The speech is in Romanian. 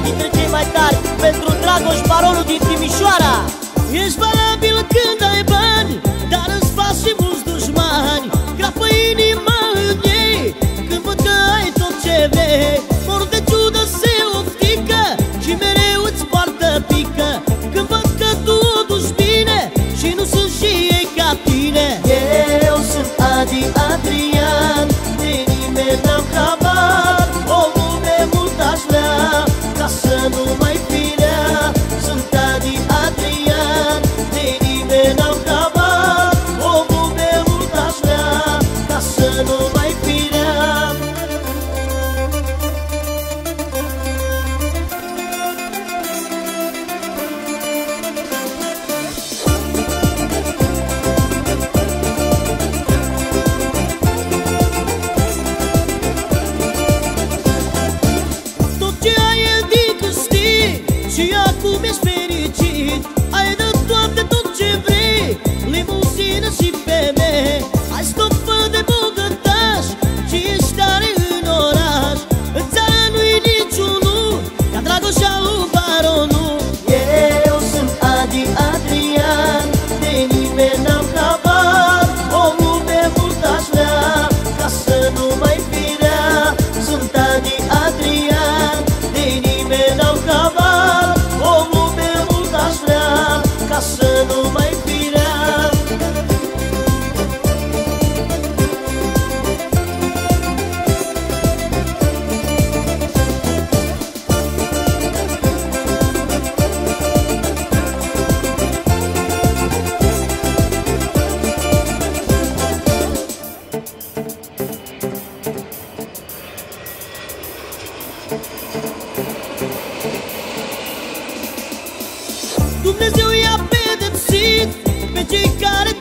dintre cei mai tari pentru Dragoș Parolul din Timișoara. Ești valabil când ai bani, dar îți faci și mulți dușmani. Crapă inima în ei când văd că ai tot ce vrei. Mor de ciudă se oftică și mereu îți poartă pică când văd că tu o duci bine și nu sunt și ei ca tine. Eu sunt Adi Adrian, de nimeni n-am habar. O lume mult aș vrea ca să nu mai fi rea. Sunt Adi Adrian, de nimeni n-am habar. O lume mult aș vrea ca să nu mai fi rea. Și acum ești fericit, ai de toate tot ce vrei, limuzină și femei. Ai stofă de bogătaș și ești tare în oraș. În țară nu-i niciunul ca Dragoșa lui Baronul. Eu sunt Adi Adrian, de nimeni n-am habar. O lume mult aș vrea ca să nu mai fi rea. Sunt Adi Adrian, de nimeni n-am habar. O lume mult aș vrea ca să nu mai fi rea. Dumnezeu i-a pedepsit pe cei care